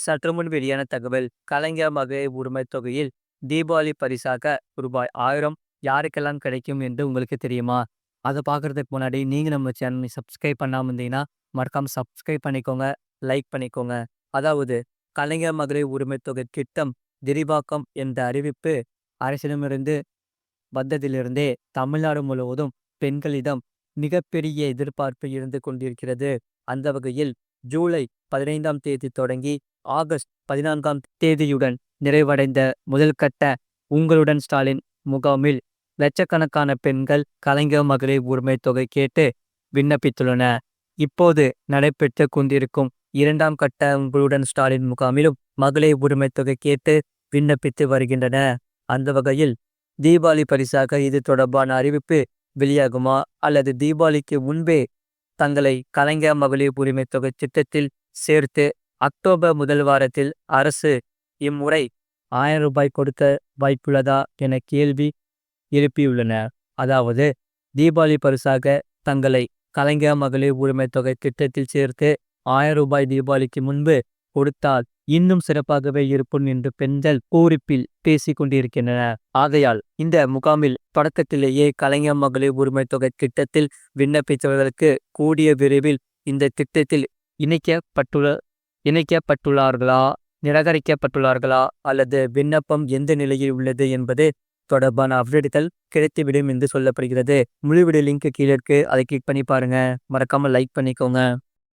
சற்றுமுன் வெளியான தகவல். கலைஞர் மகளிர் உரிமைத் தொகையில் தீபாவளி பரிசாக ரூபாய் 1000 யாருக்கெல்லாம் கிடைக்கும் என்று உங்களுக்கு தெரியுமா? அதை பார்க்கறதுக்கு முன்னாடி நீங்க நம்ம சேனலை சப்ஸ்கிரைப் பண்ணாம இருந்தீங்கன்னா மறக்காம சப்ஸ்கிரைப் பண்ணிக்கோங்க, லைக் பண்ணிக்கோங்க. அதாவது கலைஞர் மகளிர் உரிமைத் தொகை திட்டம் விரிவாக்கம் என்ற அறிவிப்பு அரசிடமிருந்து வந்ததிலிருந்தே தமிழ்நாடு முழுவதும் பெண்களிடம் மிகப்பெரிய எதிர்பார்ப்பு இருந்து கொண்டிருக்கிறது. அந்த வகையில் ஜூலை 15ஆம் தேதி தொடங்கி ஆகஸ்ட் 14ஆம் தேதியுடன் நிறைவடைந்த முதல் கட்ட உங்களுடன் ஸ்டாலின் முகாமில் லட்சக்கணக்கான பெண்கள் கலைஞர் மகளிர் உரிமைத் தொகை கேட்டு விண்ணப்பித்துள்ளனர். இப்போது நடைபெற்று கொண்டிருக்கும் இரண்டாம் கட்ட உங்களுடன் ஸ்டாலின் முகாமிலும் மகளிர் உரிமைத் தொகை கேட்டு விண்ணப்பித்து வருகின்றன. அந்த வகையில் தீபாவளி பரிசாக இது தொடர்பான அறிவிப்பு வெளியாகுமா அல்லது தீபாவளிக்கு முன்பே தங்களை கலைஞர் மகளிர் உரிமைத் தொகை திட்டத்தில் சேர்த்து அக்டோபர் முதல் வாரத்தில் அரசு இம்முறை 1000 ரூபாய் கொடுக்க வாய்ப்புள்ளதா என கேள்வி எழுப்பியுள்ளனர். அதாவது தீபாவளி பரிசாக தங்களை கலைஞர் மகளிர் உரிமைத் தொகை திட்டத்தில் சேர்த்து 1000 ரூபாய் தீபாவளிக்கு முன்பு கொடுத்தால் இன்னும் சிறப்பாகவே இருக்கும் என்று பெண்கள் பூரிப்பில் பேசிக் கொண்டிருக்கின்றனர். ஆகையால் இந்த முகாமில் தொடக்கத்திலேயே கலைஞர் மகளிர் உரிமைத் தொகை திட்டத்தில் விண்ணப்பித்தவர்களுக்கு கூடிய விரைவில் இந்த திட்டத்தில் இணைக்கப்பட்டுள்ளார்களா, நிராகரிக்கப்பட்டுள்ளார்களா அல்லது விண்ணப்பம் எந்த நிலையில் உள்ளது என்பது தொடர்பான அப்டேட்டுகள் கிடைத்துவிடும் என்று சொல்லப்படுகிறது. முழு வீடியோ லிங்க் கீழே இருக்கு, அதை கிளிக் பண்ணி பாருங்க. மறக்காம லைக் பண்ணிக்கோங்க.